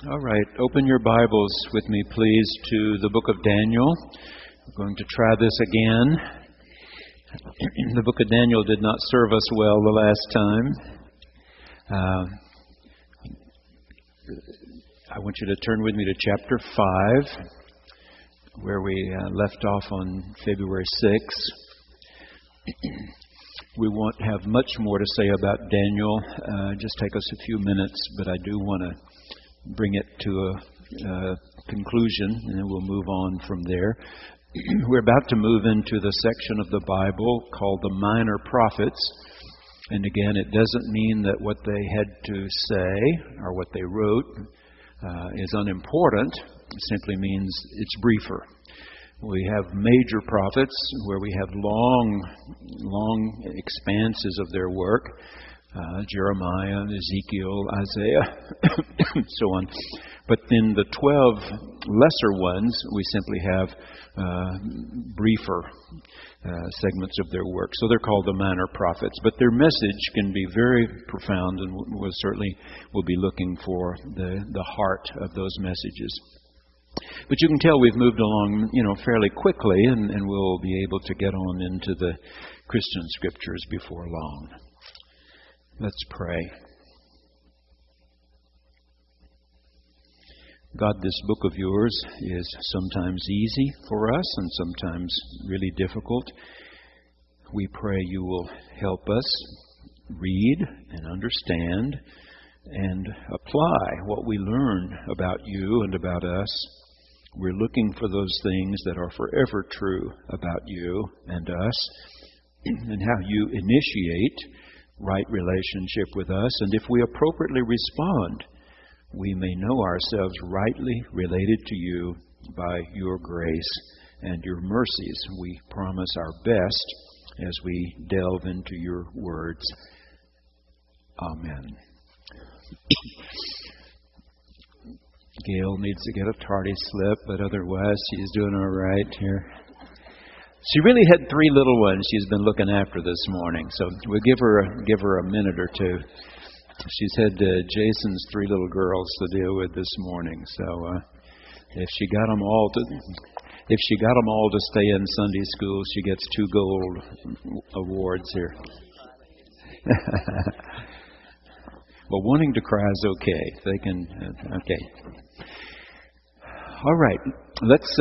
All right, open your Bibles with me, please, to the book of Daniel. We're going to try this again. The book of Daniel did not serve us well the last time. I want you to turn with me to chapter 5, where we left off on February 6th. We won't have much more to say about Daniel. Just take us a few minutes, but I do want to bring it to a conclusion, and then we'll move on from there. We're about to move into the section of the Bible called the Minor Prophets. And again, it doesn't mean that what they had to say or what they wrote is unimportant. It simply means it's briefer. We have major prophets where we have long expanses of their work. Jeremiah, Ezekiel, Isaiah, so on. But in the 12 lesser ones, we simply have briefer segments of their work. So they're called the minor prophets. But their message can be very profound, and we'll be looking for the heart of those messages. But you can tell we've moved along, fairly quickly, and we'll be able to get on into the Christian scriptures before long. Let's pray. God, this book of yours is sometimes easy for us and sometimes really difficult. We pray you will help us read and understand and apply what we learn about you and about us. We're looking for those things that are forever true about you and us, and how you initiate right relationship with us, and if we appropriately respond, we may know ourselves rightly related to you by your grace and your mercies. We promise our best as we delve into your words. Amen. Gail needs to get a tardy slip, but otherwise she's doing all right here. She really had 3 little ones she's been looking after this morning, so we'll give her a minute or two. She's had Jason's 3 little girls to deal with this morning, so if she got them all to stay in Sunday school, she gets 2 gold awards here. Well, wanting to cry is okay. They can. Okay. All right, let's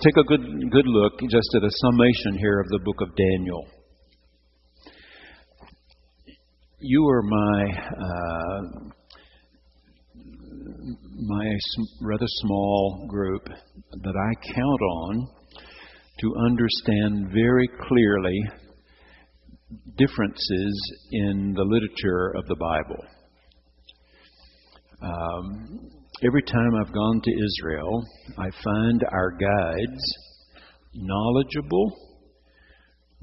take a good look just at a summation here of the book of Daniel. You are my rather small group that I count on to understand very clearly differences in the literature of the Bible. Every time I've gone to Israel, I find our guides knowledgeable,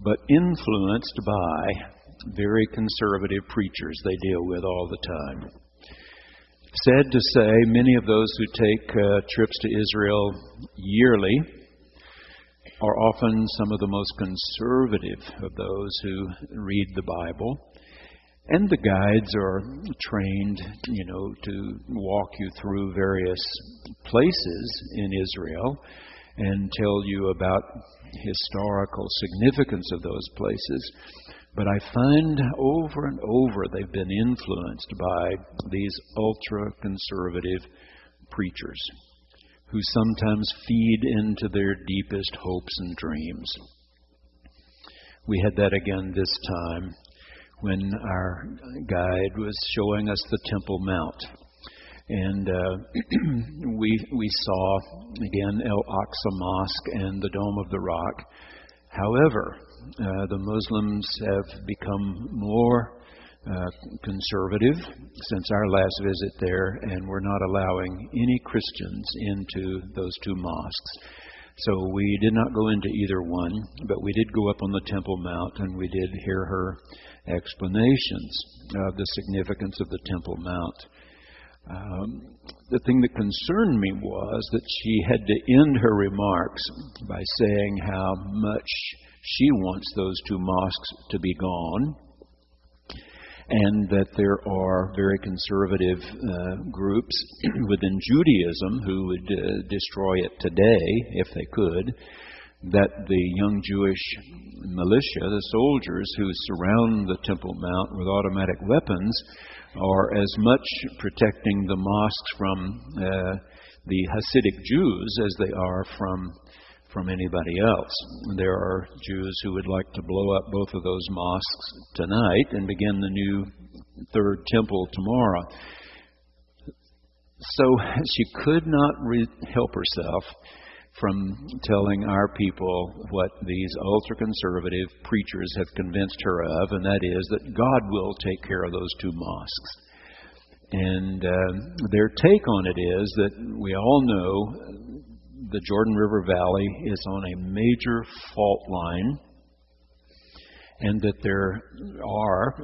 but influenced by very conservative preachers they deal with all the time. Sad to say, many of those who take trips to Israel yearly are often some of the most conservative of those who read the Bible. And the guides are trained, to walk you through various places in Israel and tell you about historical significance of those places. But I find over and over they've been influenced by these ultra-conservative preachers who sometimes feed into their deepest hopes and dreams. We had that again this time when our guide was showing us the Temple Mount. And we saw, again, El Aqsa Mosque and the Dome of the Rock. However, the Muslims have become more conservative since our last visit there, and we're not allowing any Christians into those 2 mosques. So we did not go into either one, but we did go up on the Temple Mount, and we did hear her explanations of the significance of the Temple Mount. The thing that concerned me was that she had to end her remarks by saying how much she wants those 2 mosques to be gone, and that there are very conservative groups within Judaism who would destroy it today if they could, that the young Jewish militia, the soldiers who surround the Temple Mount with automatic weapons, are as much protecting the mosques from the Hasidic Jews as they are from anybody else. There are Jews who would like to blow up both of those mosques tonight and begin the new third temple tomorrow. So she could not help herself from telling our people what these ultra-conservative preachers have convinced her of, and that is that God will take care of those two mosques. And their take on it is that we all know the Jordan River Valley is on a major fault line, and that there are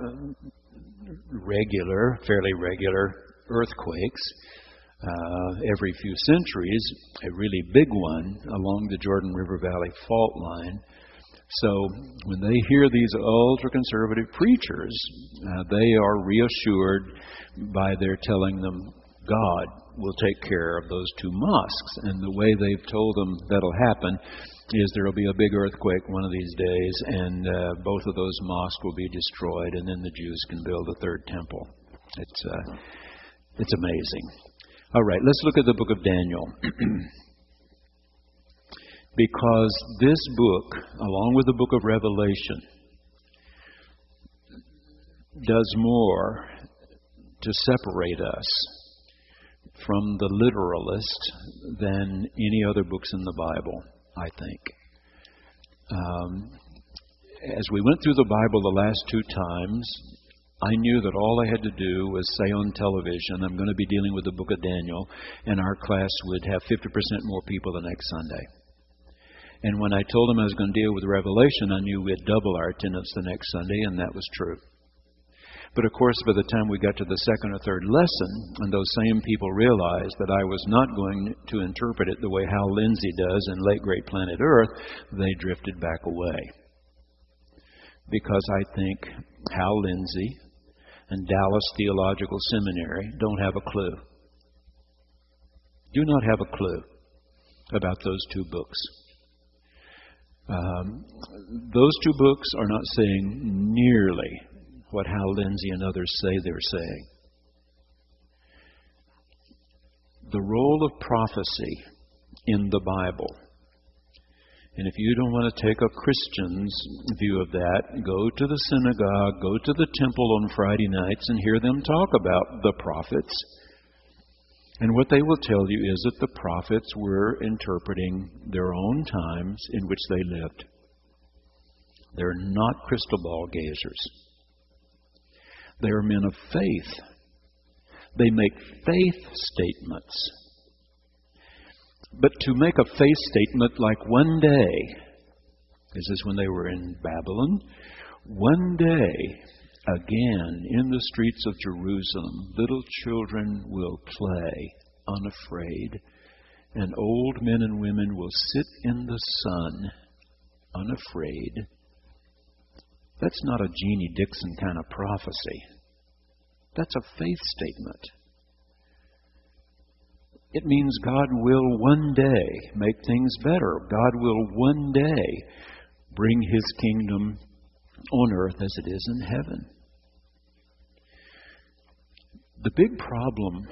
fairly regular earthquakes every few centuries, a really big one along the Jordan River Valley fault line. So when they hear these ultra-conservative preachers, they are reassured by their telling them God will take care of those two mosques. And the way they've told them that'll happen is there will be a big earthquake one of these days, and both of those mosques will be destroyed, and then the Jews can build a third temple. It's amazing. All right, let's look at the book of Daniel. Because this book, along with the book of Revelation, does more to separate us from the literalist than any other books in the Bible, I think. As we went through the Bible the last two times, I knew that all I had to do was say on television, I'm going to be dealing with the book of Daniel, and our class would have 50% more people the next Sunday. And when I told them I was going to deal with Revelation, I knew we'd double our attendance the next Sunday, and that was true. But of course, by the time we got to the second or third lesson, and those same people realized that I was not going to interpret it the way Hal Lindsey does in Late Great Planet Earth, they drifted back away. Because I think Hal Lindsey and Dallas Theological Seminary don't have a clue. Do not have a clue about those two books. Those two books are not saying nearly what Hal Lindsey and others say they're saying. The role of prophecy in the Bible. And if you don't want to take a Christian's view of that, go to the synagogue, go to the temple on Friday nights and hear them talk about the prophets. And what they will tell you is that the prophets were interpreting their own times in which they lived. They're not crystal ball gazers. They are men of faith. They make faith statements. But to make a faith statement like one day, this is when they were in Babylon, one day, again, in the streets of Jerusalem, little children will play unafraid, and old men and women will sit in the sun unafraid. That's not a Jeannie Dixon kind of prophecy. That's a faith statement. It means God will one day make things better. God will one day bring His kingdom on earth as it is in heaven. The big problem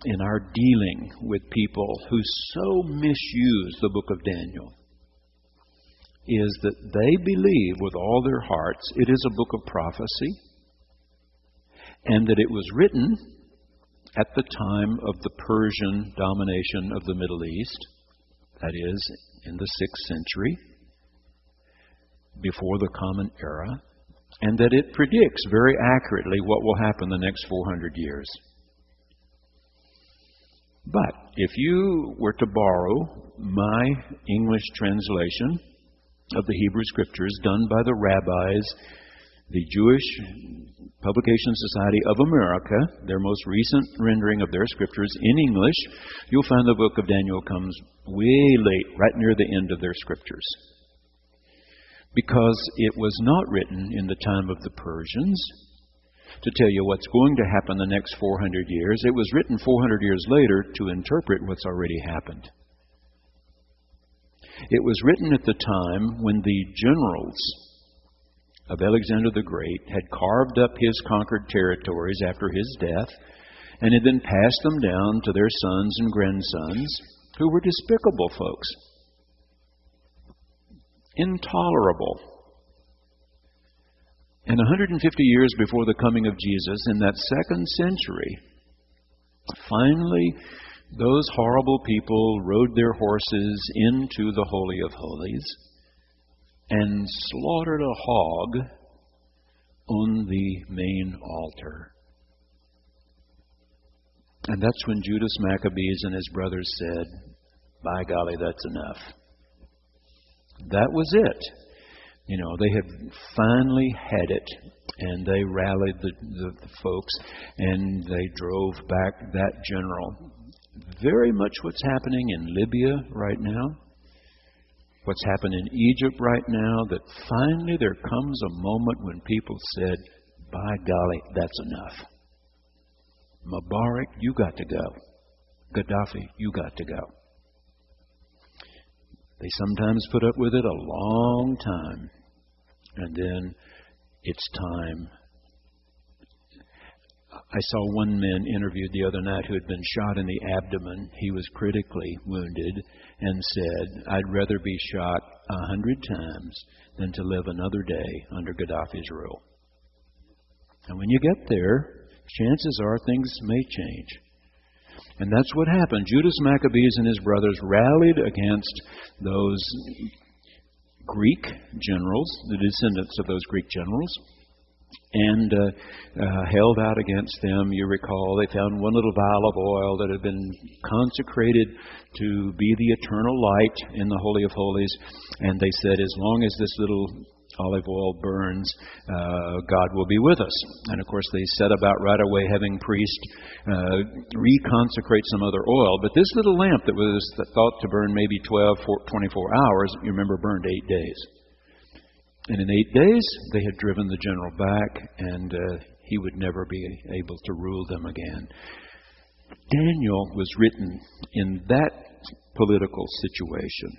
in our dealing with people who so misuse the book of Daniel is that they believe with all their hearts it is a book of prophecy, and that it was written at the time of the Persian domination of the Middle East, that is, in the 6th century, before the Common Era, and that it predicts very accurately what will happen the next 400 years. But if you were to borrow my English translation of the Hebrew Scriptures done by the rabbis, the Jewish Publication Society of America, their most recent rendering of their scriptures in English, you'll find the book of Daniel comes way late, right near the end of their scriptures. Because it was not written in the time of the Persians. to tell you what's going to happen the next 400 years. It was written 400 years later to interpret what's already happened. It was written at the time when the generals of Alexander the Great had carved up his conquered territories after his death and had then passed them down to their sons and grandsons, who were despicable folks, intolerable. And 150 years before the coming of Jesus, in that second century, finally those horrible people rode their horses into the Holy of Holies and slaughtered a hog on the main altar. And that's when Judas Maccabees and his brothers said, by golly, that's enough. That was it. You know, they had finally had it, and they rallied the folks, and they drove back that general. Very much what's happening in Libya right now, what's happened in Egypt right now, that finally there comes a moment when people said, by golly, that's enough. Mubarak, you got to go. Gaddafi, you got to go. They sometimes put up with it a long time, and then it's time. I saw one man interviewed the other night who had been shot in the abdomen. He was critically wounded and said, I'd rather be shot 100 times than to live another day under Gaddafi's rule. And when you get there, chances are things may change. And that's what happened. Judas Maccabees and his brothers rallied against those Greek generals, the descendants of those Greek generals, and held out against them. You recall they found one little vial of oil that had been consecrated to be the eternal light in the Holy of Holies, and they said, as long as this little olive oil burns, God will be with us. And of course they set about right away having priests reconsecrate some other oil. But this little lamp that was thought to burn maybe 12, 24 hours, you remember, burned 8 days. And in 8 days they had driven the general back, and he would never be able to rule them again. Daniel was written in that political situation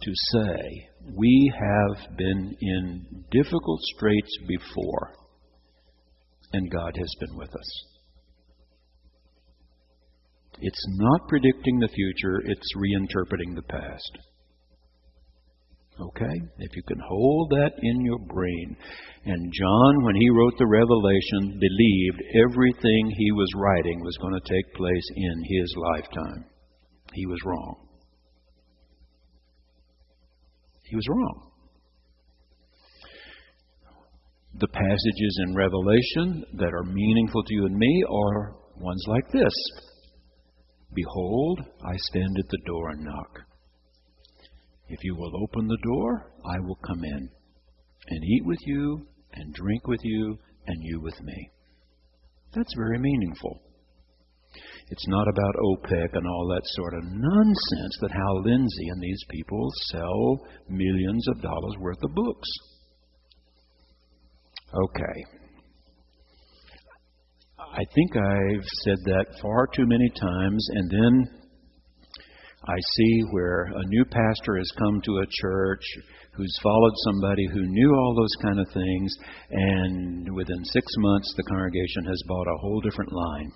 to say, we have been in difficult straits before, and God has been with us. It's not predicting the future, it's reinterpreting the past. Okay? If you can hold that in your brain. And John, when he wrote the Revelation, believed everything he was writing was going to take place in his lifetime. He was wrong. He was wrong. The passages in Revelation that are meaningful to you and me are ones like this. Behold, I stand at the door and knock. If you will open the door, I will come in and eat with you and drink with you and you with me. That's very meaningful. It's not about OPEC and all that sort of nonsense that Hal Lindsey and these people sell millions of dollars worth of books. Okay. I think I've said that far too many times, and then I see where a new pastor has come to a church who's followed somebody who knew all those kind of things, and within 6 months the congregation has bought a whole different line.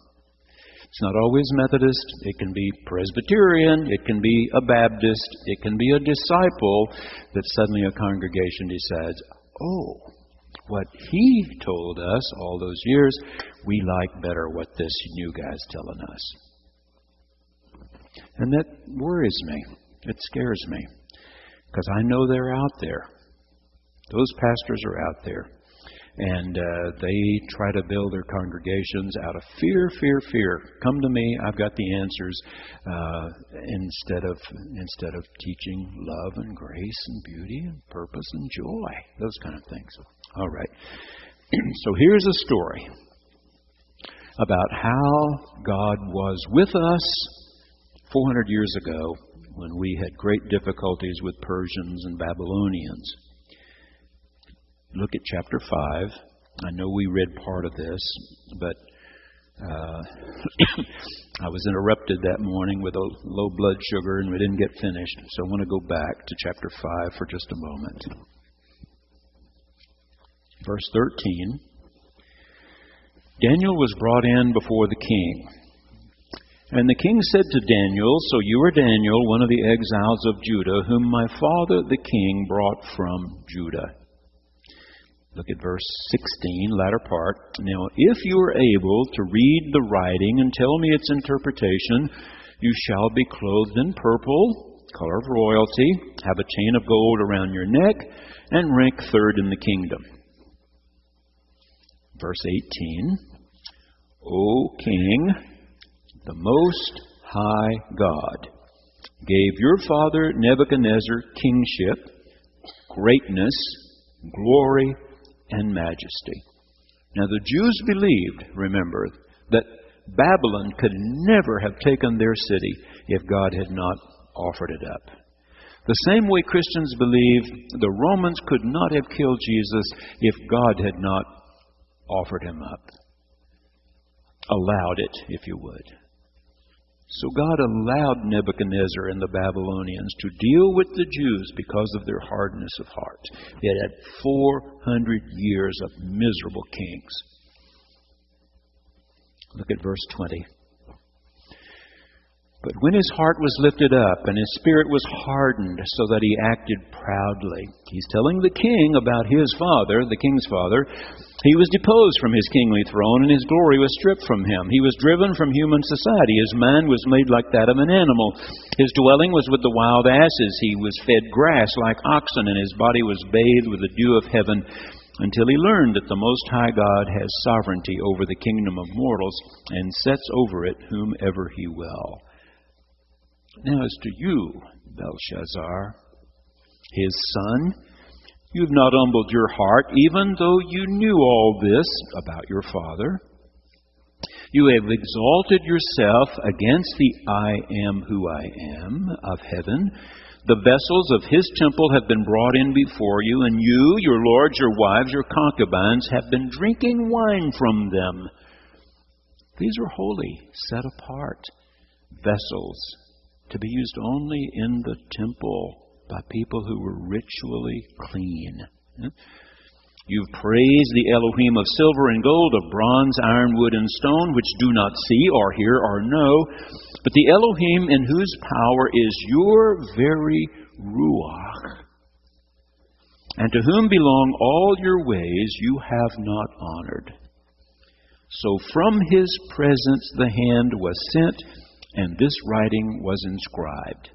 It's not always Methodist. It can be Presbyterian. It can be a Baptist. It can be a disciple that suddenly a congregation decides, oh, what he told us all those years, we like better what this new guy's telling us. And that worries me. It scares me. Because I know they're out there. Those pastors are out there. And they try to build their congregations out of fear, fear, fear. Come to me, I've got the answers. Instead of teaching love and grace and beauty and purpose and joy. Those kind of things. All right. So here's a story about how God was with us 400 years ago when we had great difficulties with Persians and Babylonians. Look at chapter 5, I know we read part of this, but I was interrupted that morning with a low blood sugar and we didn't get finished. So I want to go back to chapter 5 for just a moment. Verse 13. Daniel was brought in before the king. And the king said to Daniel, "So you are Daniel, one of the exiles of Judah, whom my father the king brought from Judah." Look at verse 16, latter part. "Now, if you are able to read the writing and tell me its interpretation, you shall be clothed in purple, color of royalty, have a chain of gold around your neck, and rank third in the kingdom." Verse 18, "O king, the Most High God gave your father Nebuchadnezzar kingship, greatness, glory, and majesty." Now the Jews believed, remember, that Babylon could never have taken their city if God had not offered it up. The same way Christians believe the Romans could not have killed Jesus if God had not offered him up. Allowed it, if you would. So God allowed Nebuchadnezzar and the Babylonians to deal with the Jews because of their hardness of heart. They had 400 years of miserable kings. Look at verse 20. "But when his heart was lifted up and his spirit was hardened so that he acted proudly." He's telling the king about his father, the king's father. "He was deposed from his kingly throne, and his glory was stripped from him. He was driven from human society. His mind was made like that of an animal. His dwelling was with the wild asses. He was fed grass like oxen, and his body was bathed with the dew of heaven, until he learned that the Most High God has sovereignty over the kingdom of mortals, and sets over it whomever he will. Now as to you, Belshazzar, his son, you've not humbled your heart, even though you knew all this about your father. You have exalted yourself against the I am who I am of heaven. The vessels of his temple have been brought in before you, and you, your lords, your wives, your concubines, have been drinking wine from them. These are holy, set apart vessels to be used only in the temple by people who were ritually clean. You've praised the Elohim of silver and gold, of bronze, iron, wood, and stone, which do not see or hear or know, but the Elohim in whose power is your very Ruach, and to whom belong all your ways, you have not honored. So from his presence the hand was sent, and this writing was inscribed.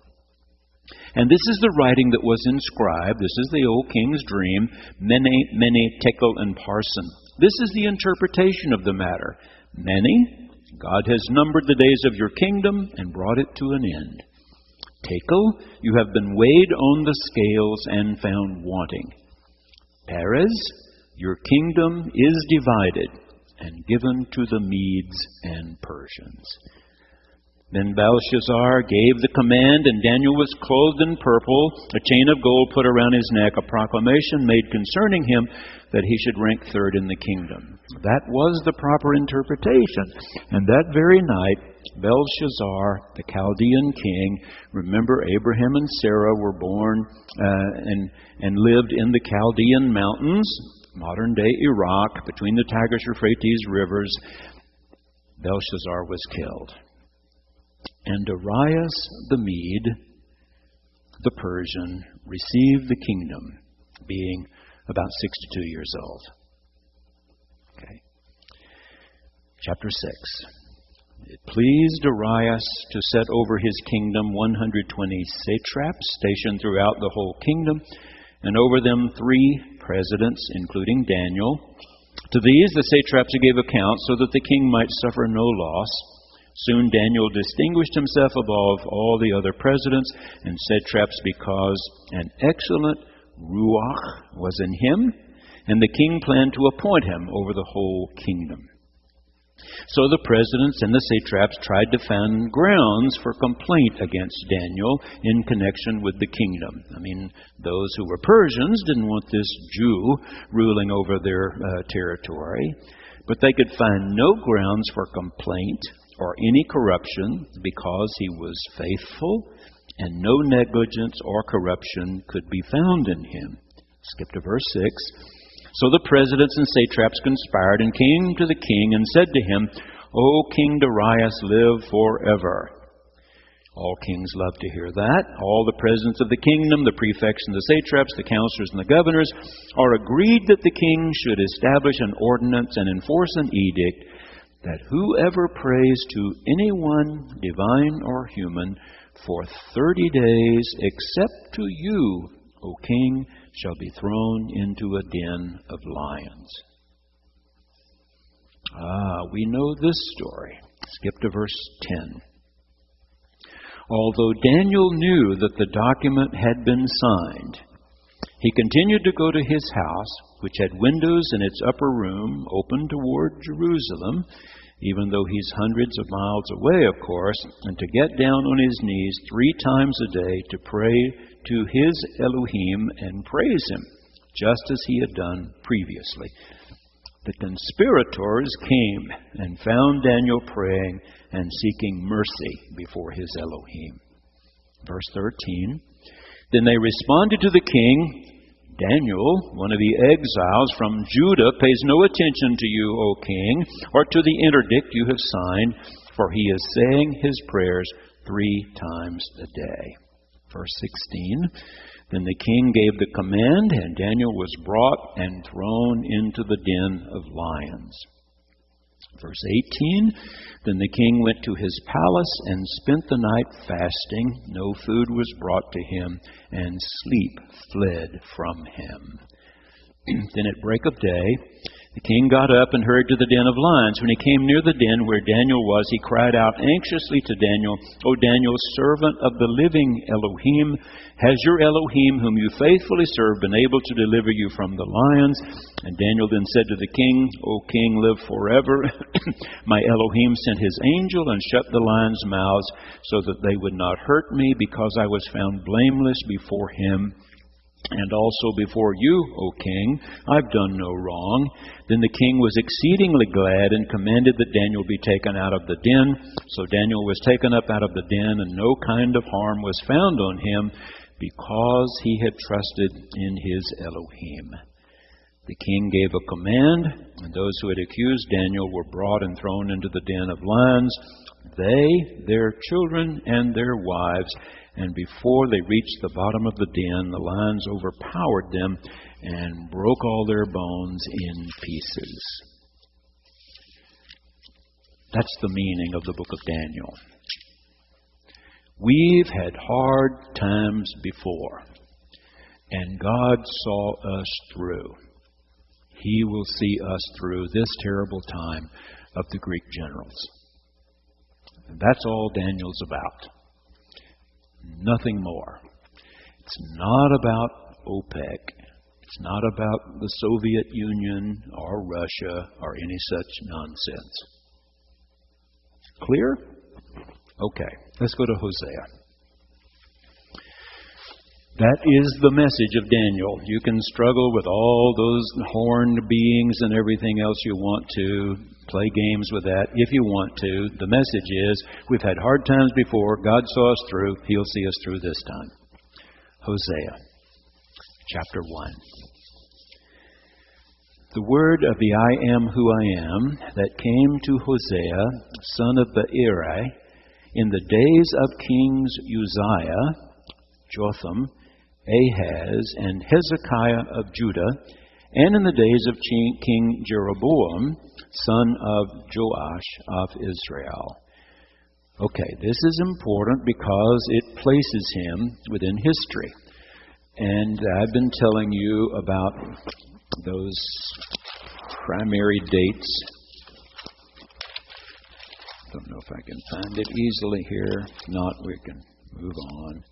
And this is the writing that was inscribed. This is the old king's dream, Mene, Tekel, and Parsin. This is the interpretation of the matter. Mene, God has numbered the days of your kingdom and brought it to an end. Tekel, you have been weighed on the scales and found wanting. Perez, your kingdom is divided and given to the Medes and Persians. Then Belshazzar gave the command, and Daniel was clothed in purple, a chain of gold put around his neck, a proclamation made concerning him that he should rank third in the kingdom. That was the proper interpretation. And that very night, Belshazzar, the Chaldean king, remember Abraham and Sarah were born and lived in the Chaldean mountains, modern-day Iraq, between the Tigris-Euphrates rivers. Belshazzar was killed. And Darius the Mede, the Persian, received the kingdom, being about 62 years old. Okay. Chapter 6. It pleased Darius to set over his kingdom 120 satraps stationed throughout the whole kingdom, and over them 3 presidents, including Daniel. To these the satraps gave account so that the king might suffer no loss. Soon Daniel distinguished himself above all the other presidents and satraps because an excellent Ruach was in him, and the king planned to appoint him over the whole kingdom. So the presidents and the satraps tried to find grounds for complaint against Daniel in connection with the kingdom. I mean, those who were Persians didn't want this Jew ruling over their territory, but they could find no grounds for complaint or any corruption because he was faithful, and no negligence or corruption could be found in him. Skip to verse 6. So the presidents and satraps conspired and came to the king and said to him, O King Darius, live forever. All kings love to hear that. All the presidents of the kingdom, the prefects and the satraps, the counselors and the governors, are agreed that the king should establish an ordinance and enforce an edict that whoever prays to anyone, divine or human, for 30 days, except to you, O king, shall be thrown into a den of lions. We know this story. Skip to verse 10. Although Daniel knew that the document had been signed, he continued to go to his house, which had windows in its upper room open toward Jerusalem, even though he's hundreds of miles away, of course, and to get down on his knees 3 times a day to pray to his Elohim and praise him, just as he had done previously. The conspirators came and found Daniel praying and seeking mercy before his Elohim. Verse 13, Then they responded to the king, Daniel, one of the exiles from Judah, pays no attention to you, O king, or to the interdict you have signed, for he is saying his prayers 3 times a day. Verse 16, Then the king gave the command, and Daniel was brought and thrown into the den of lions. Verse 18, Then the king went to his palace and spent the night fasting. No food was brought to him, and sleep fled from him. Then at break of day, the king got up and hurried to the den of lions. When he came near the den where Daniel was, he cried out anxiously to Daniel, O Daniel, servant of the living Elohim, has your Elohim, whom you faithfully serve, been able to deliver you from the lions? And Daniel then said to the king, O king, live forever. My Elohim sent his angel and shut the lions' mouths so that they would not hurt me, because I was found blameless before him. And also before you, O king, I've done no wrong. Then the king was exceedingly glad and commanded that Daniel be taken out of the den. So Daniel was taken up out of the den, and no kind of harm was found on him, because he had trusted in his Elohim. The king gave a command, and those who had accused Daniel were brought and thrown into the den of lions, they, their children, and their wives. And before they reached the bottom of the den, the lions overpowered them and broke all their bones in pieces. That's the meaning of the book of Daniel. We've had hard times before, and God saw us through. He will see us through this terrible time of the Greek generals. And that's all Daniel's about. Nothing more. It's not about OPEC. It's not about the Soviet Union or Russia or any such nonsense. Clear? Okay, let's go to Hosea. That is the message of Daniel. You can struggle with all those horned beings and everything else you want to. Play games with that if you want to. The message is, we've had hard times before. God saw us through. He'll see us through this time. Hosea, chapter 1. The word of the I am who I am that came to Hosea, son of Beeri, in the days of kings Uzziah, Jotham, Ahaz, and Hezekiah of Judah, and in the days of King Jeroboam, son of Joash of Israel. Okay, this is important because it places him within history. And I've been telling you about those primary dates. Don't know if I can find it easily here. If not, we can move on.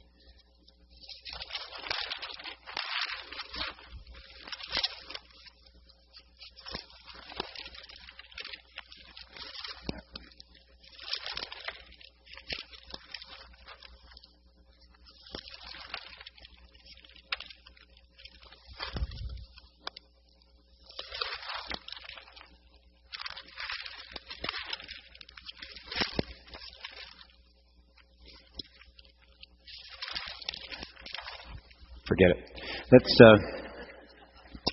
Forget it.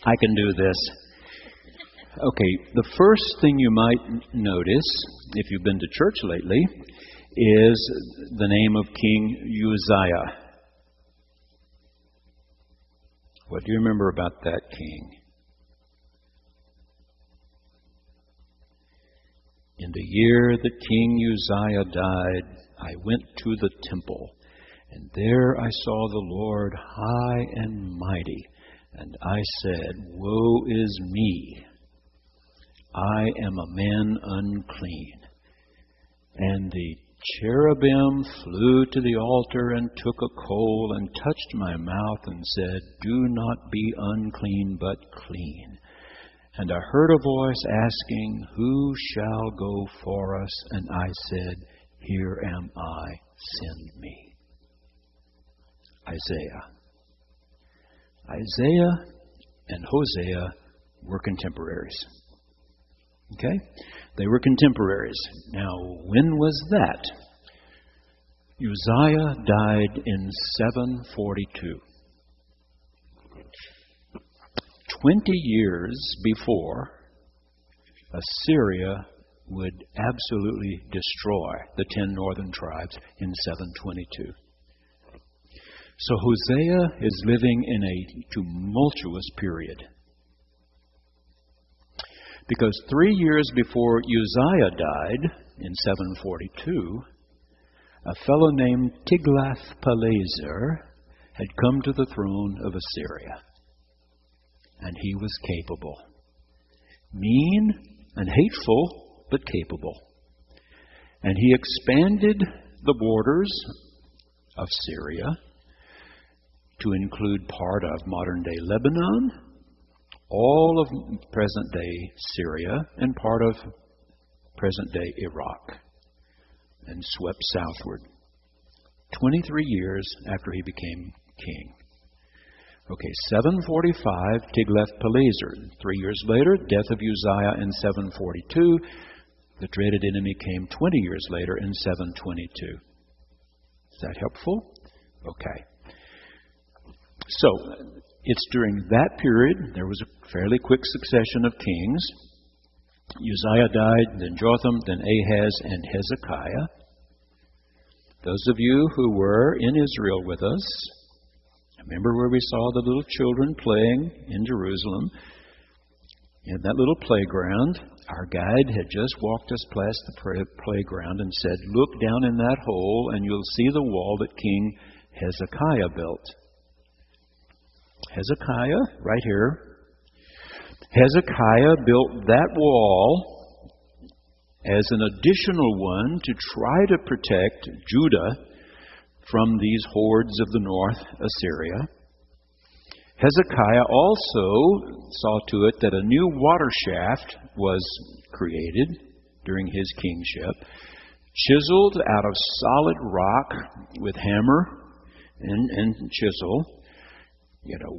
I can do this. Okay, the first thing you might notice, if you've been to church lately, is the name of King Uzziah. What do you remember about that king? In the year that King Uzziah died, I went to the temple, and there I saw the Lord high and mighty, and I said, Woe is me! I am a man unclean. And the cherubim flew to the altar and took a coal and touched my mouth and said, Do not be unclean, but clean. And I heard a voice asking, Who shall go for us? And I said, Here am I, send me. Isaiah and Hosea were contemporaries. Okay? They were contemporaries. Now, when was that? Uzziah died in 742. 20 years before, Assyria would absolutely destroy the 10 northern tribes in 722. So Hosea is living in a tumultuous period. Because 3 years before Uzziah died, in 742, a fellow named Tiglath-Pileser had come to the throne of Assyria. And he was capable. Mean and hateful, but capable. And he expanded the borders of Syria to include part of modern-day Lebanon, all of present-day Syria, and part of present-day Iraq, and swept southward. 23 years after he became king. Okay, 745, Tiglath-Pileser. 3 years later, death of Uzziah in 742. The dreaded enemy came 20 years later in 722. Is that helpful? Okay. So, it's during that period, there was a fairly quick succession of kings. Uzziah died, then Jotham, then Ahaz, and Hezekiah. Those of you who were in Israel with us, remember where we saw the little children playing in Jerusalem? In that little playground, our guide had just walked us past the playground and said, Look down in that hole and you'll see the wall that King Hezekiah built. Hezekiah, right here. Hezekiah built that wall as an additional one to try to protect Judah from these hordes of the north, Assyria. Hezekiah also saw to it that a new water shaft was created during his kingship, chiseled out of solid rock with hammer and chisel,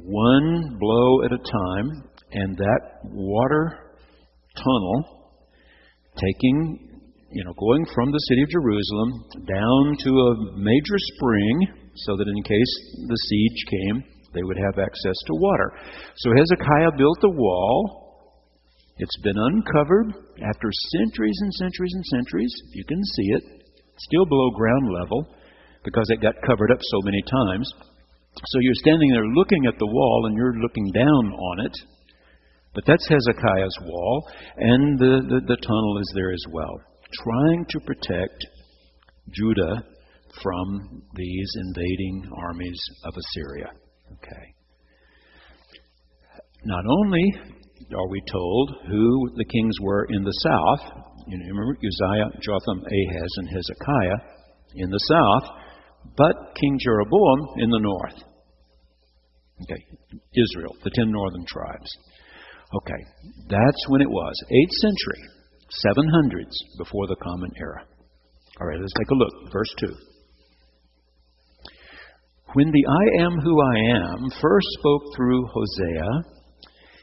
one blow at a time, and that water tunnel going from the city of Jerusalem down to a major spring so that in case the siege came, they would have access to water. So Hezekiah built the wall. It's been uncovered after centuries and centuries and centuries. You can see it. Still below ground level because it got covered up so many times. So you're standing there looking at the wall and you're looking down on it. But that's Hezekiah's wall, and the tunnel is there as well, trying to protect Judah from these invading armies of Assyria. Okay. Not only are we told who the kings were in the south, remember Uzziah, Jotham, Ahaz, and Hezekiah in the south, but King Jeroboam in the north. Okay, Israel, the 10 northern tribes. Okay, that's when it was. 8th century, 700s before the Common Era. All right, let's take a look. Verse 2. When the I am who I am first spoke through Hosea,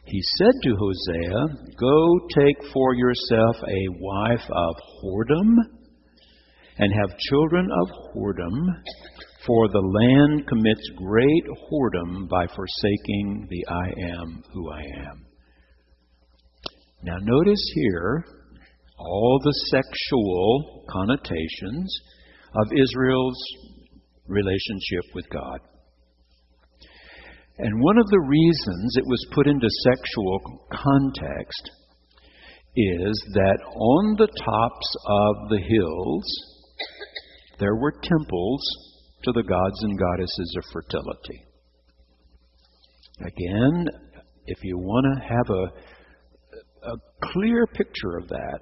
he said to Hosea, Go take for yourself a wife of whoredom and have children of whoredom, For the land commits great whoredom by forsaking the I am who I am. Now notice here all the sexual connotations of Israel's relationship with God. And one of the reasons it was put into sexual context is that on the tops of the hills there were temples to the gods and goddesses of fertility. Again, if you want to have a clear picture of that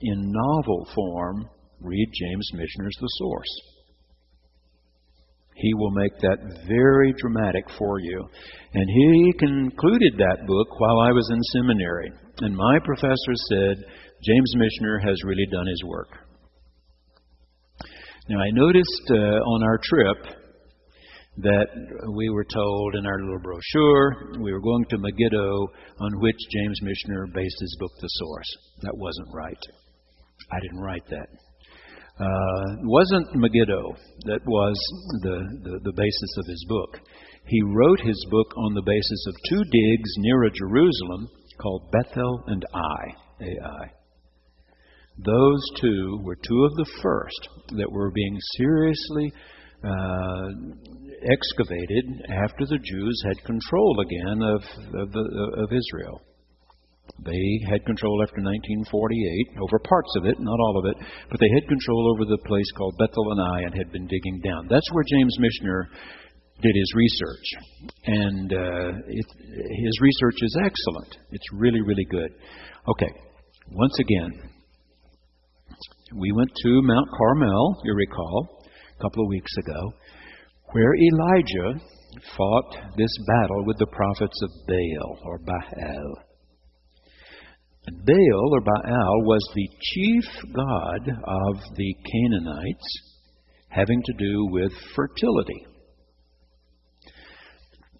in novel form, read James Michener's The Source. He will make that very dramatic for you. And he concluded that book while I was in seminary. And my professor said, James Michener has really done his work. Now, I noticed on our trip that we were told in our little brochure we were going to Megiddo, on which James Michener based his book, The Source. That wasn't right. I didn't write that. It wasn't Megiddo that was the basis of his book. He wrote his book on the basis of two digs near a Jerusalem called Bethel and Ai. Those two were two of the first that were being seriously excavated after the Jews had control again of Israel. They had control after 1948 over parts of it, not all of it, but they had control over the place called Bethel and Ai and had been digging down. That's where James Michener did his research, and his research is excellent. It's really, really good. Okay, once again, we went to Mount Carmel, you recall, a couple of weeks ago, where Elijah fought this battle with the prophets of Baal, or Baal. And Baal, or Baal, was the chief god of the Canaanites, having to do with fertility.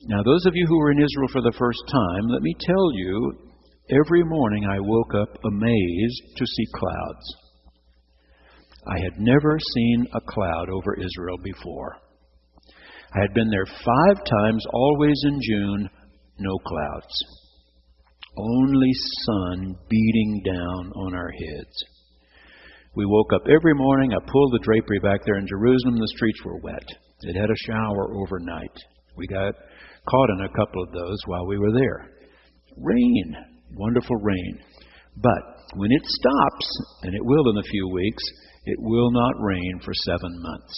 Now, those of you who were in Israel for the first time, let me tell you, every morning I woke up amazed to see clouds. I had never seen a cloud over Israel before. I had been there 5 times, always in June, no clouds. Only sun beating down on our heads. We woke up every morning. I pulled the drapery back there in Jerusalem. The streets were wet. It had a shower overnight. We got caught in a couple of those while we were there. Rain, wonderful rain. But when it stops, and it will in a few weeks, it will not rain for 7 months.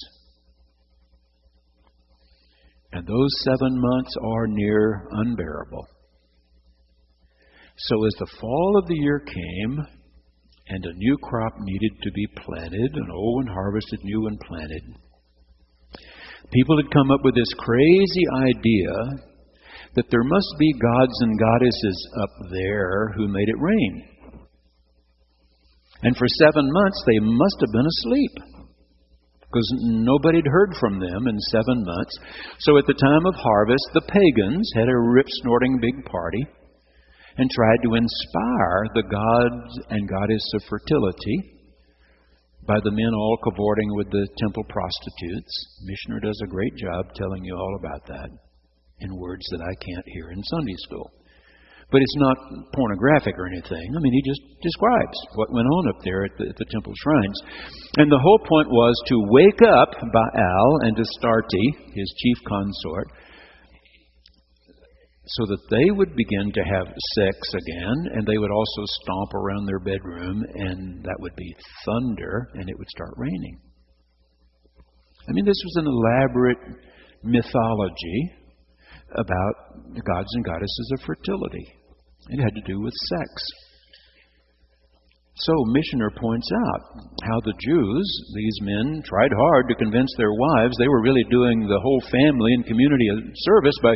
And those 7 months are near unbearable. So as the fall of the year came, and a new crop needed to be planted, an old one harvested, new one planted, people had come up with this crazy idea that there must be gods and goddesses up there who made it rain. And for 7 months they must have been asleep, because nobody had heard from them in 7 months. So at the time of harvest, the pagans had a rip-snorting big party and tried to inspire the gods and goddess of fertility by the men all cavorting with the temple prostitutes. Michener does a great job telling you all about that in words that I can't hear in Sunday school. But it's not pornographic or anything. I mean, he just describes what went on up there at the temple shrines. And the whole point was to wake up Baal and Astarte, his chief consort, so that they would begin to have sex again, and they would also stomp around their bedroom, and that would be thunder, and it would start raining. I mean, this was an elaborate mythology about the gods and goddesses of fertility. It had to do with sex. So Michener points out how the Jews, these men, tried hard to convince their wives. They were really doing the whole family and community a service by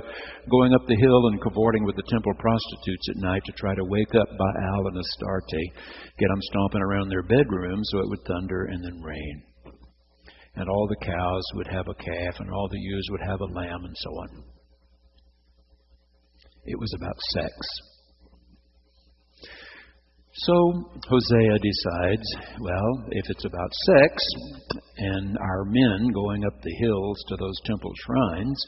going up the hill and cavorting with the temple prostitutes at night to try to wake up Baal and Astarte, get them stomping around their bedroom so it would thunder and then rain. And all the cows would have a calf, and all the ewes would have a lamb, and so on. It was about sex. So Hosea decides, well, if it's about sex and our men going up the hills to those temple shrines,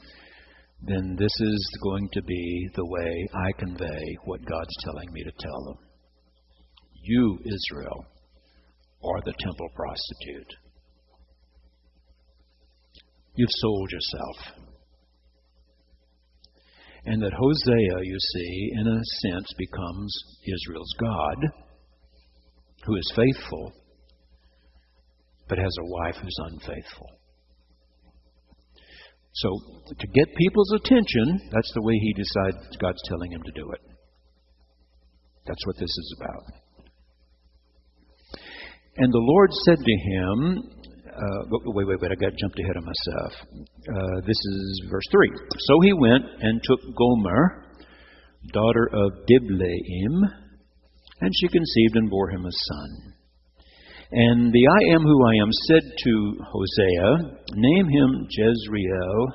then this is going to be the way I convey what God's telling me to tell them. You, Israel, are the temple prostitute. You've sold yourself. And that Hosea, you see, in a sense becomes Israel's God, who is faithful, but has a wife who's unfaithful. So, to get people's attention, that's the way he decides God's telling him to do it. That's what this is about. And the Lord said to him, wait, I jumped ahead of myself. This is verse 3. So he went and took Gomer, daughter of Diblaim, and she conceived and bore him a son. And the I am who I am said to Hosea, name him Jezreel,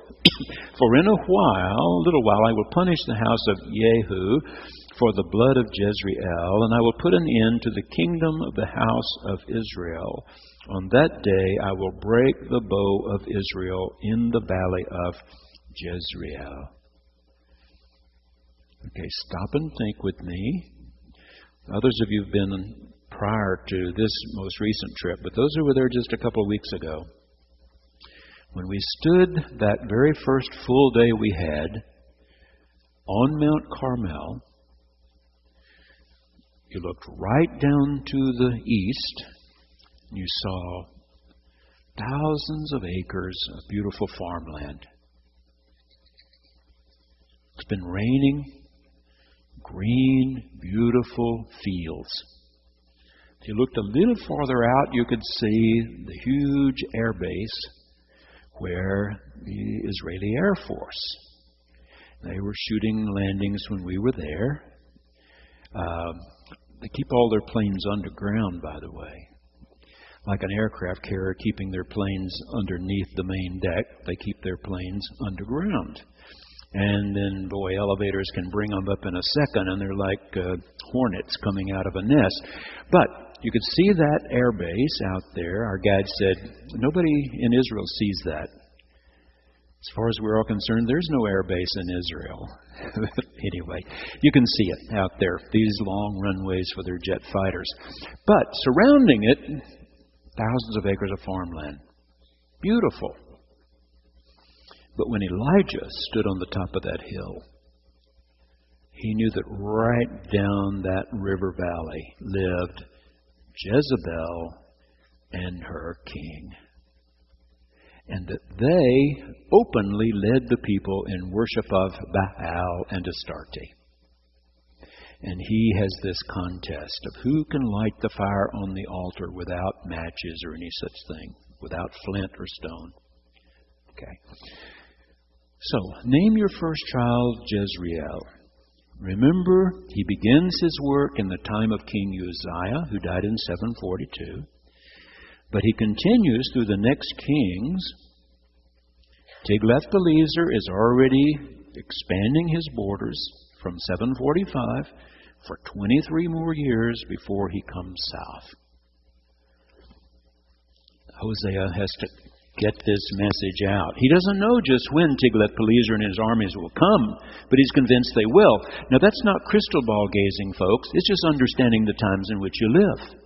for in a little while, I will punish the house of Jehu for the blood of Jezreel, and I will put an end to the kingdom of the house of Israel. On that day I will break the bow of Israel in the valley of Jezreel. Okay, stop and think with me. Others of you have been prior to this most recent trip, but those who were there just a couple of weeks ago, when we stood that very first full day we had on Mount Carmel, you looked right down to the east, and you saw thousands of acres of beautiful farmland. It's been raining, green, beautiful fields. If you looked a little farther out, you could see the huge air base where the Israeli Air Force. They were shooting landings when we were there. They keep all their planes underground, by the way. Like an aircraft carrier keeping their planes underneath the main deck, they keep their planes underground. And then, elevators can bring them up in a second, and they're like hornets coming out of a nest. But you could see that air base out there. Our guide said, nobody in Israel sees that. As far as we're all concerned, there's no air base in Israel. Anyway, you can see it out there, these long runways for their jet fighters. But surrounding it, thousands of acres of farmland. Beautiful. But when Elijah stood on the top of that hill, he knew that right down that river valley lived Jezebel and her king. And that they openly led the people in worship of Baal and Astarte. And he has this contest of who can light the fire on the altar without matches or any such thing, without flint or stone. Okay. So, name your first child Jezreel. Remember, he begins his work in the time of King Uzziah, who died in 742. But he continues through the next kings. Tiglath-Pileser is already expanding his borders from 745 for 23 more years before he comes south. Hosea has to get this message out. He doesn't know just when Tiglath-Pileser and his armies will come, but he's convinced they will. Now, that's not crystal ball gazing, folks. It's just understanding the times in which you live.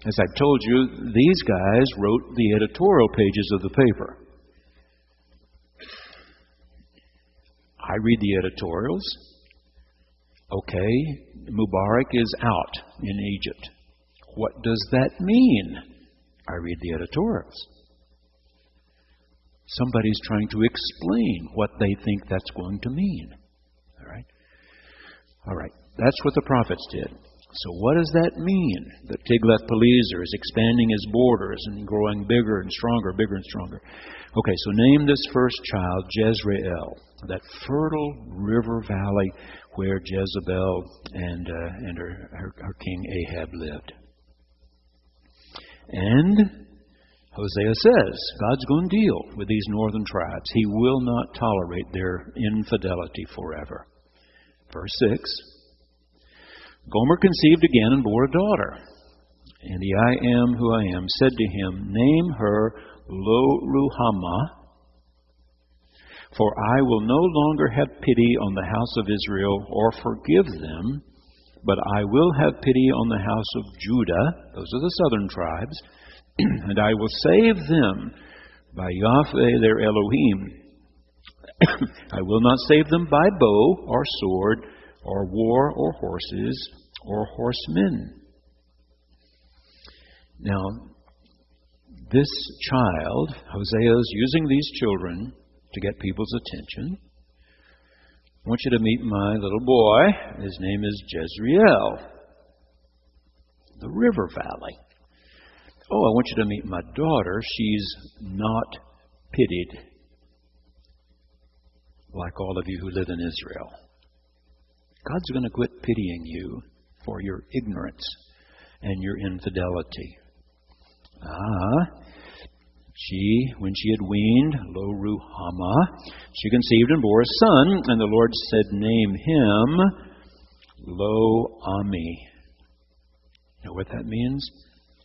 As I've told you, these guys wrote the editorial pages of the paper. I read the editorials. Okay, Mubarak is out in Egypt. What does that mean? I read the editorials. Somebody's trying to explain what they think that's going to mean. All right. That's what the prophets did. So what does that mean? That Tiglath-Pileser is expanding his borders and growing bigger and stronger, bigger and stronger. Okay, so name this first child Jezreel, that fertile river valley where Jezebel and her king Ahab lived. And Hosea says, God's going to deal with these northern tribes. He will not tolerate their infidelity forever. Verse 6. Gomer conceived again and bore a daughter. And the I am who I am said to him, Name her Lo-Ruhamah, for I will no longer have pity on the house of Israel or forgive them, but I will have pity on the house of Judah, those are the southern tribes, and I will save them by Yahweh their Elohim. I will not save them by bow or sword or war or horses or horsemen. Now, this child, Hosea, is using these children to get people's attention. I want you to meet my little boy. His name is Jezreel, the river valley. Oh, I want you to meet my daughter. She's not pitied like all of you who live in Israel. God's going to quit pitying you for your ignorance and your infidelity. When she had weaned, Lo-Ruhamah, she conceived and bore a son, and the Lord said, Name him Lo-Ami. You know what that means?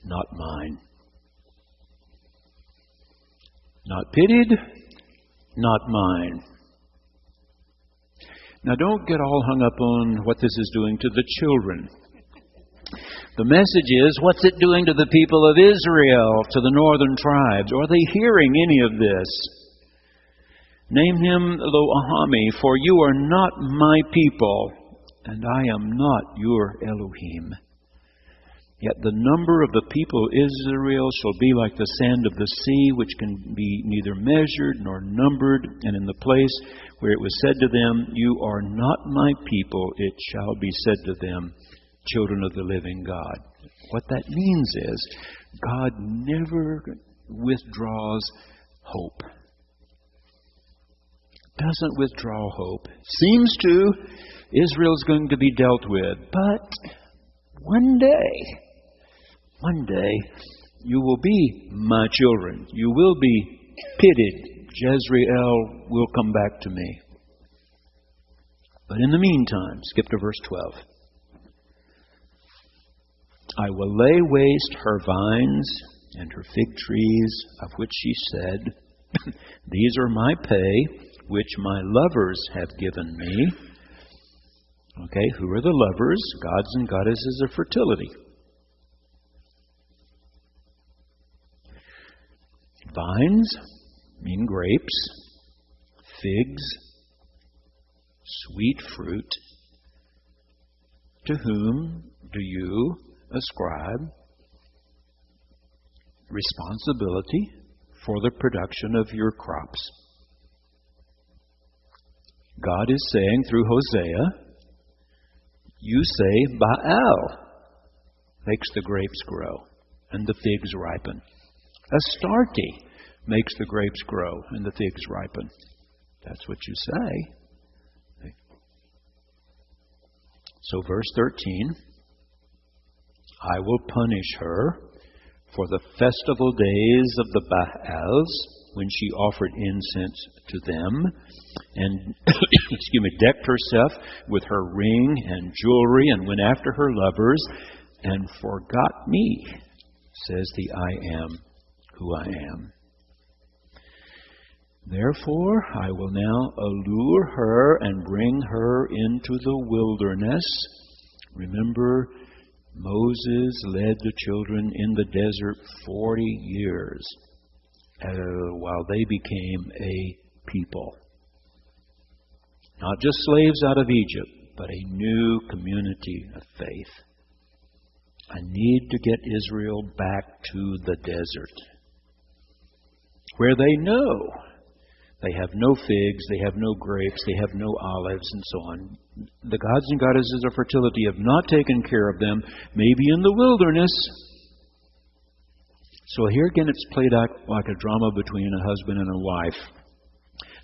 Not mine. Not pitied, not mine. Now don't get all hung up on what this is doing to the children. The message is, what's it doing to the people of Israel, to the northern tribes? Are they hearing any of this? Name him Lo-Ami, for you are not my people, and I am not your Elohim. Yet the number of the people of Israel shall be like the sand of the sea, which can be neither measured nor numbered. And in the place where it was said to them, You are not my people, it shall be said to them, Children of the living God. What that means is, God never withdraws hope. Doesn't withdraw hope. Seems to. Israel's going to be dealt with. But one day, you will be my children. You will be pitied. Jezreel will come back to me. But in the meantime, skip to verse 12. I will lay waste her vines and her fig trees, of which she said, These are my pay, which my lovers have given me. Okay, who are the lovers? Gods and goddesses of fertility. Vines mean grapes, figs, sweet fruit. To whom do you ascribe responsibility for the production of your crops? God is saying through Hosea, you say Baal makes the grapes grow and the figs ripen. Astarte makes the grapes grow and the figs ripen. That's what you say. So verse 13, I will punish her for the festival days of the Baals, when she offered incense to them, and decked herself with her ring and jewelry, and went after her lovers, and forgot me, says the I am who I am. Therefore, I will now allure her and bring her into the wilderness. Remember, Moses led the children in the desert 40 years while they became a people. Not just slaves out of Egypt, but a new community of faith. I need to get Israel back to the desert, where they know they have no figs, they have no grapes, they have no olives, and so on. The gods and goddesses of fertility have not taken care of them, maybe in the wilderness. So here again it's played out like a drama between a husband and a wife.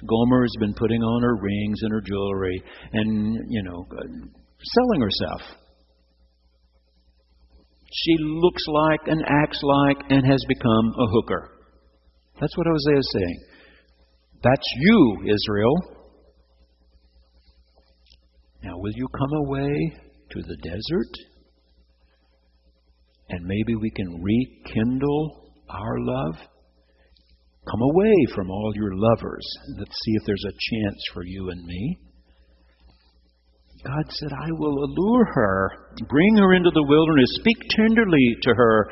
Gomer has been putting on her rings and her jewelry and, selling herself. She looks like and acts like and has become a hooker. That's what Hosea is saying. That's you, Israel. Now, will you come away to the desert, and maybe we can rekindle our love. Come away from all your lovers. Let's see if there's a chance for you and me. God said, I will allure her, bring her into the wilderness, speak tenderly to her.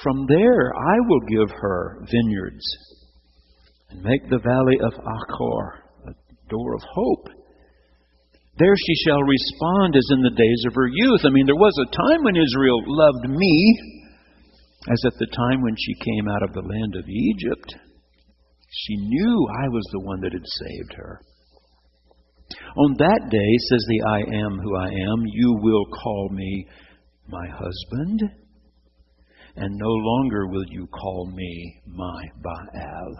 From there I will give her vineyards and make the valley of Achor a door of hope. There she shall respond as in the days of her youth. There was a time when Israel loved me, as at the time when she came out of the land of Egypt. She knew I was the one that had saved her. On that day, says the I am who I am, you will call me my husband, and no longer will you call me my Baal.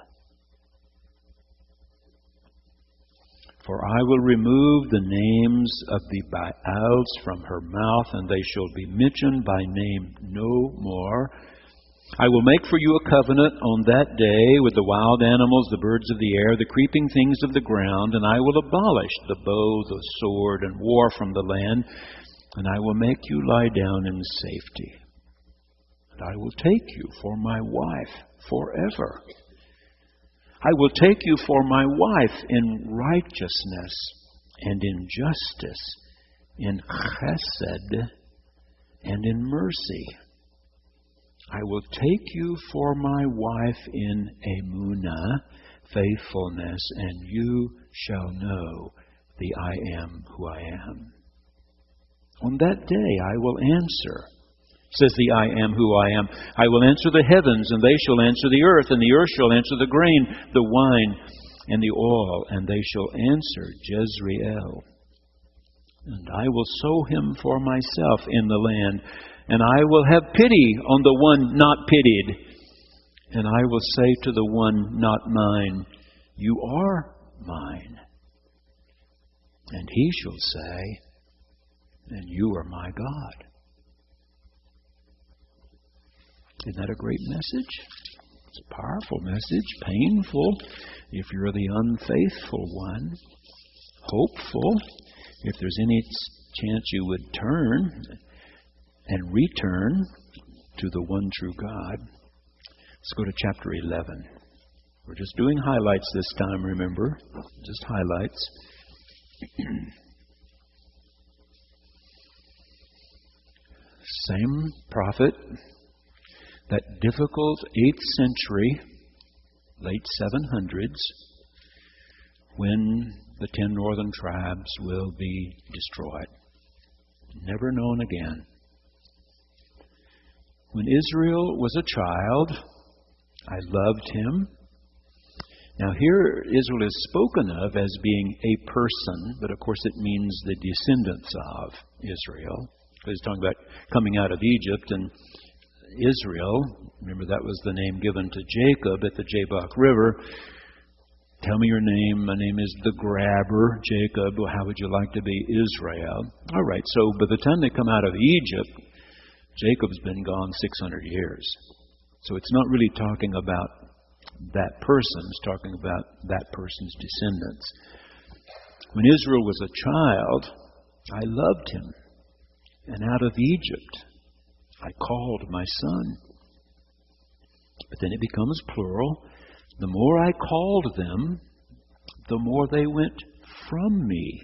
For I will remove the names of the Baals from her mouth, and they shall be mentioned by name no more. I will make for you a covenant on that day with the wild animals, the birds of the air, the creeping things of the ground, and I will abolish the bow, the sword, and war from the land, and I will make you lie down in safety. And I will take you for my wife forever. I will take you for my wife in righteousness and in justice, in chesed and in mercy. I will take you for my wife in emunah, faithfulness, and you shall know the I am who I am. On that day I will answer, says the I am who I am. I will answer the heavens, and they shall answer the earth, and the earth shall answer the grain, the wine, and the oil, and they shall answer Jezreel. And I will sow him for myself in the land, and I will have pity on the one not pitied. And I will say to the one not mine, you are mine. And he shall say, and you are my God. Isn't that a great message? It's a powerful message, painful if you're the unfaithful one, hopeful if there's any chance you would turn and return to the one true God. Let's go to chapter 11. We're just doing highlights this time, remember? Just highlights. Same prophet, that difficult 8th century, late 700s, when the 10 northern tribes will be destroyed. Never known again. When Israel was a child, I loved him. Now here Israel is spoken of as being a person, but of course it means the descendants of Israel. Because he's talking about coming out of Egypt, and Israel, remember that was the name given to Jacob at the Jabbok River. Tell me your name. My name is the grabber, Jacob. Well, how would you like to be Israel? All right, so by the time they come out of Egypt, Jacob's been gone 600 years. So it's not really talking about that person. It's talking about that person's descendants. When Israel was a child, I loved him. And out of Egypt, I called my son. But then it becomes plural. The more I called them, the more they went from me.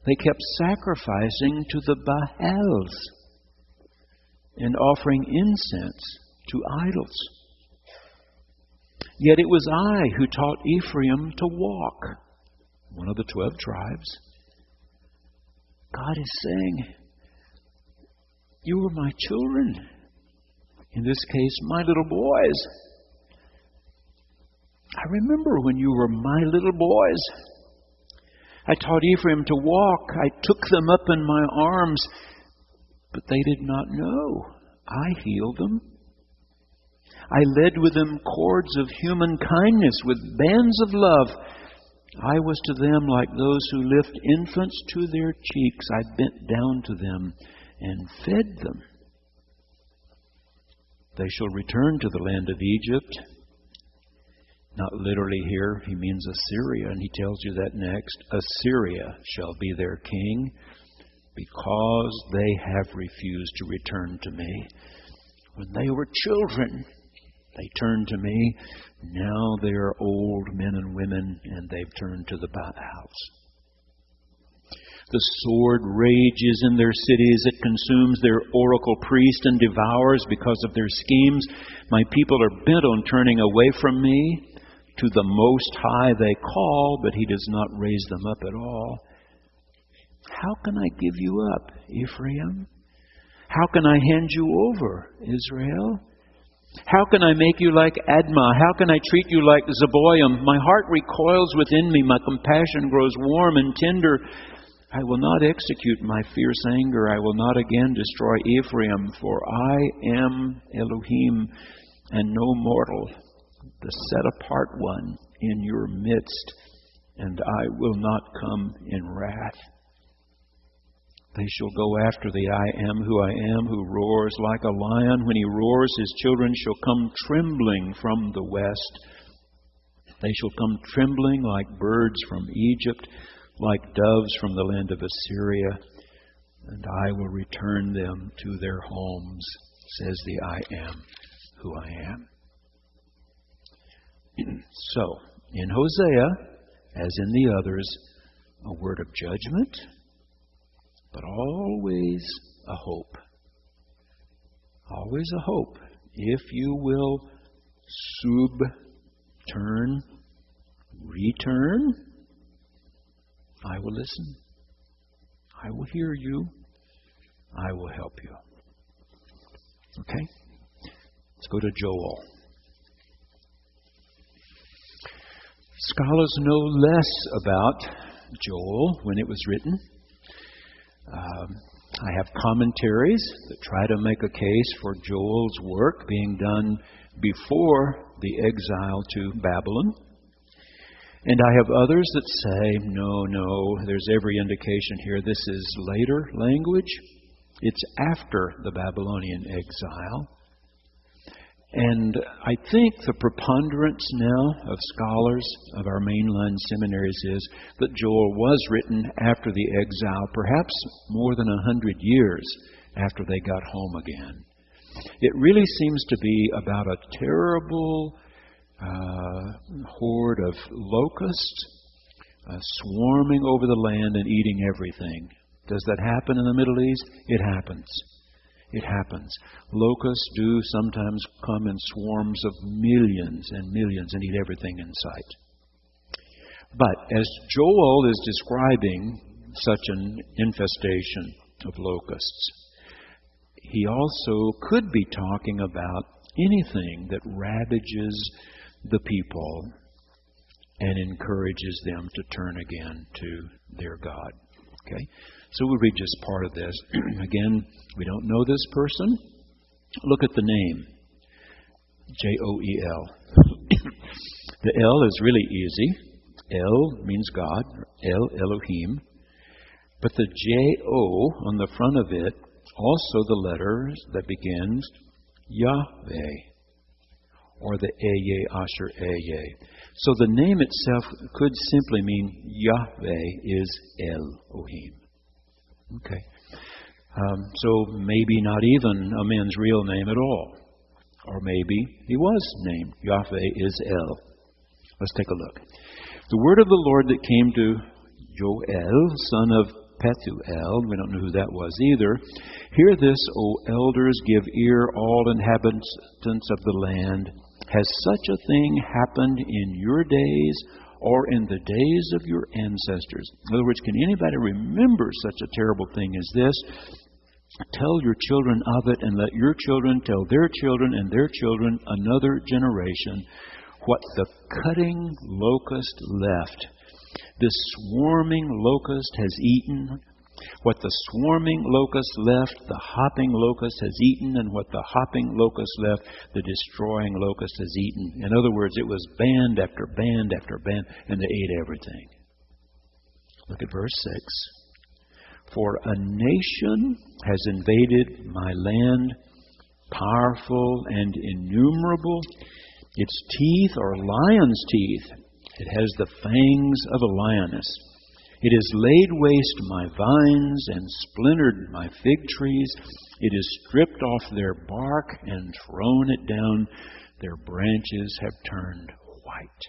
They kept sacrificing to the Baals and offering incense to idols. Yet it was I who taught Ephraim to walk, one of the 12 tribes. God is saying, you were my children. In this case, my little boys. I remember when you were my little boys. I taught Ephraim to walk. I took them up in my arms, but they did not know. I healed them. I led with them cords of human kindness, with bands of love. I was to them like those who lift infants to their cheeks. I bent down to them and fed them. They shall return to the land of Egypt. Not literally here, he means Assyria, and he tells you that next. Assyria shall be their king, because they have refused to return to me. When they were children, they turned to me. Now they are old men and women, and they've turned to the Baals. The sword rages in their cities. It consumes their oracle priest and devours because of their schemes. My people are bent on turning away from me. To the Most High they call, but He does not raise them up at all. How can I give you up, Ephraim? How can I hand you over, Israel? How can I make you like Admah? How can I treat you like Zeboim? My heart recoils within me. My compassion grows warm and tender. I will not execute my fierce anger. I will not again destroy Ephraim, for I am Elohim and no mortal, the set-apart one in your midst, and I will not come in wrath. They shall go after the I am, who roars like a lion. When he roars, his children shall come trembling from the west. They shall come trembling like birds from Egypt, like doves from the land of Assyria, and I will return them to their homes, says the I am who I am. So, in Hosea, as in the others, a word of judgment, but always a hope. Always a hope. If you will turn, return, I will listen. I will hear you. I will help you. Okay? Let's go to Joel. Scholars know less about Joel when it was written. I have commentaries that try to make a case for Joel's work being done before the exile to Babylon. And I have others that say, no, there's every indication here this is later language. It's after the Babylonian exile. And I think the preponderance now of scholars of our mainline seminaries is that Joel was written after the exile, perhaps more than 100 years after they got home again. It really seems to be about a terrible horde of locusts swarming over the land and eating everything. Does that happen in the Middle East? It happens. It happens. Locusts do sometimes come in swarms of millions and millions and eat everything in sight. But as Joel is describing such an infestation of locusts, he also could be talking about anything that ravages the people and encourages them to turn again to their God. Okay? So we'll read just part of this. Again, we don't know this person. Look at the name. Joel. The L is really easy. El means God, Elohim. But the J-O on the front of it, also the letters that begins Yahweh, or the Eye, Asher, Eye. So the name itself could simply mean Yahweh is Elohim. Okay. So maybe not even a man's real name at all. Or maybe he was named. Yahweh is El. Let's take a look. The word of the Lord that came to Joel, son of Pethuel, we don't know who that was either. Hear this, O elders, give ear, all inhabitants of the land. Has such a thing happened in your days or in the days of your ancestors? In other words, can anybody remember such a terrible thing as this? Tell your children of it, and let your children tell their children and their children, another generation, what the cutting locust left. This swarming locust has eaten. What the swarming locust left, the hopping locust has eaten, and what the hopping locust left, the destroying locust has eaten. In other words, it was band after band after band, and they ate everything. Look at verse 6. For a nation has invaded my land, powerful and innumerable. Its teeth are lion's teeth. It has the fangs of a lioness. It has laid waste my vines and splintered my fig trees. It has stripped off their bark and thrown it down. Their branches have turned white.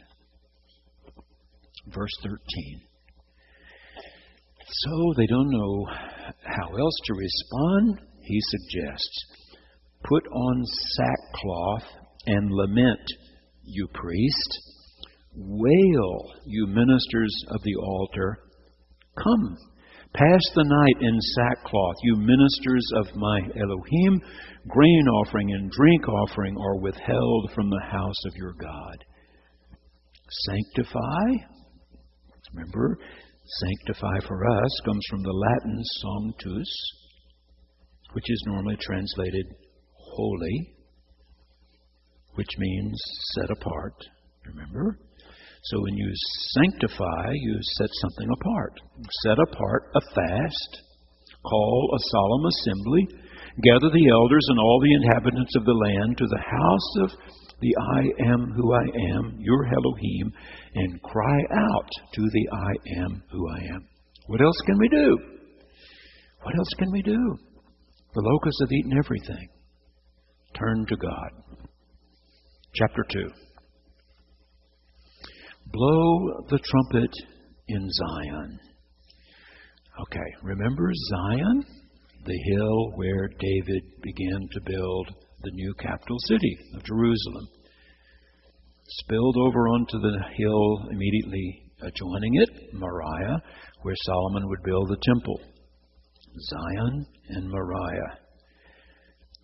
Verse 13. So they don't know how else to respond. He suggests, put on sackcloth and lament, you priest. Wail, you ministers of the altar. Come, pass the night in sackcloth, you ministers of my Elohim. Grain offering and drink offering are withheld from the house of your God. Sanctify. Remember, sanctify for us comes from the Latin sanctus, which is normally translated holy, which means set apart. Remember? So when you sanctify, you set something apart. Set apart a fast, call a solemn assembly, gather the elders and all the inhabitants of the land to the house of the I am who I am, your Elohim, and cry out to the I am who I am. What else can we do? What else can we do? The locusts have eaten everything. Turn to God. Chapter 2. Blow the trumpet in Zion. Okay, remember Zion? The hill where David began to build the new capital city of Jerusalem. Spilled over onto the hill immediately adjoining it, Moriah, where Solomon would build the temple. Zion and Moriah.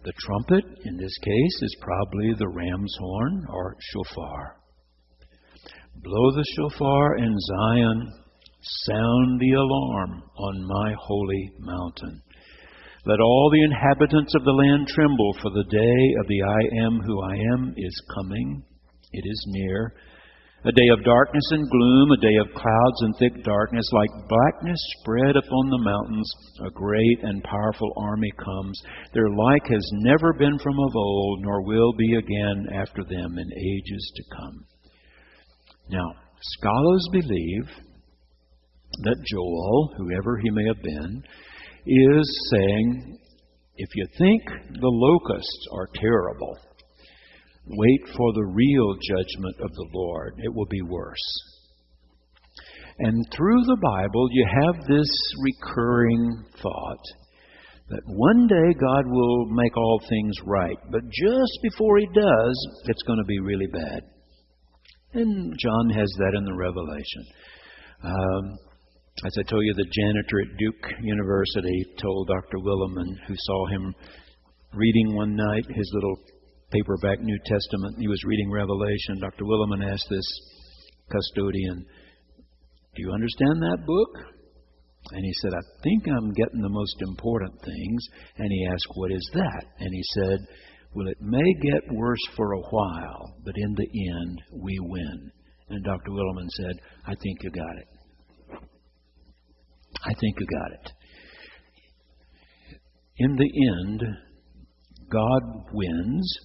The trumpet, in this case, is probably the ram's horn or shofar. Blow the shofar in Zion, sound the alarm on my holy mountain. Let all the inhabitants of the land tremble, for the day of the I am who I am is coming. It is near. A day of darkness and gloom, a day of clouds and thick darkness, like blackness spread upon the mountains. A great and powerful army comes. Their like has never been from of old, nor will be again after them in ages to come. Now, scholars believe that Joel, whoever he may have been, is saying, if you think the locusts are terrible, wait for the real judgment of the Lord. It will be worse. And through the Bible, you have this recurring thought that one day God will make all things right. But just before He does, it's going to be really bad. And John has that in the Revelation. As I told you, the janitor at Duke University told Dr. Williman, who saw him reading one night his little paperback New Testament. He was reading Revelation. Dr. Williman asked this custodian, do you understand that book? And he said, I think I'm getting the most important things. And he asked, what is that? And he said, well, it may get worse for a while, but in the end, we win. And Dr. Williman said, I think you got it. I think you got it. In the end, God wins,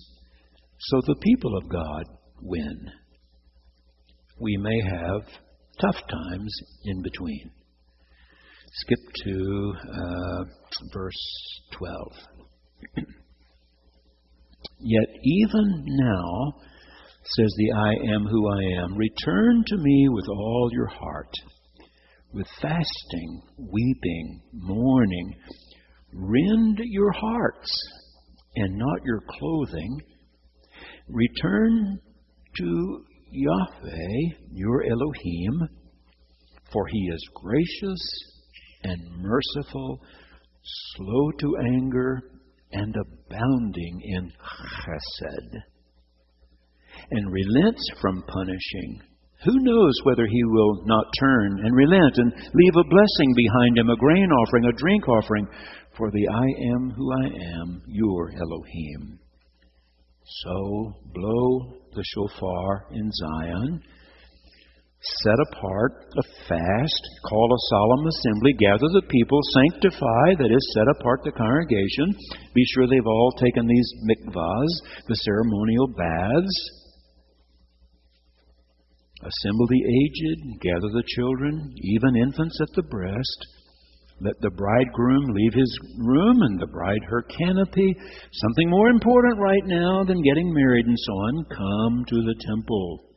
so the people of God win. We may have tough times in between. Skip to verse 12. Yet even now, says the I am who I am, return to me with all your heart, with fasting, weeping, mourning. Rend your hearts and not your clothing. Return to Yahweh, your Elohim, for He is gracious and merciful, slow to anger, and abounding in chesed, and relents from punishing. Who knows whether He will not turn and relent and leave a blessing behind Him, a grain offering, a drink offering, for the I am who I am, your Elohim. So blow the shofar in Zion, set apart a fast, call a solemn assembly, gather the people, sanctify, that is, set apart the congregation. Be sure they've all taken these mikvahs, the ceremonial baths. Assemble the aged, gather the children, even infants at the breast. Let the bridegroom leave his room and the bride her canopy. Something more important right now than getting married and so on. Come to the temple.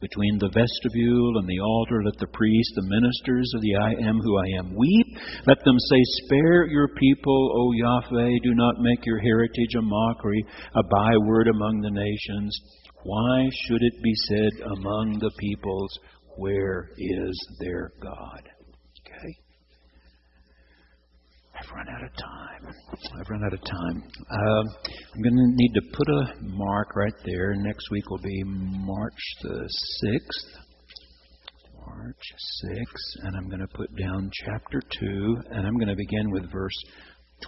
Between the vestibule and the altar, let the priest, the ministers of the I Am who I Am, weep. Let them say, Spare your people, O Yahweh. Do not make your heritage a mockery, a byword among the nations. Why should it be said among the peoples, Where is their God? Okay. I've run out of time. I'm going to need to put a mark right there. Next week will be March the 6th. March 6th. And I'm going to put down chapter 2. And I'm going to begin with verse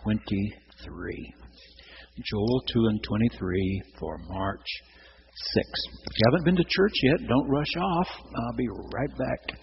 23. Joel 2 and 23 for March 6th. If you haven't been to church yet, don't rush off. I'll be right back.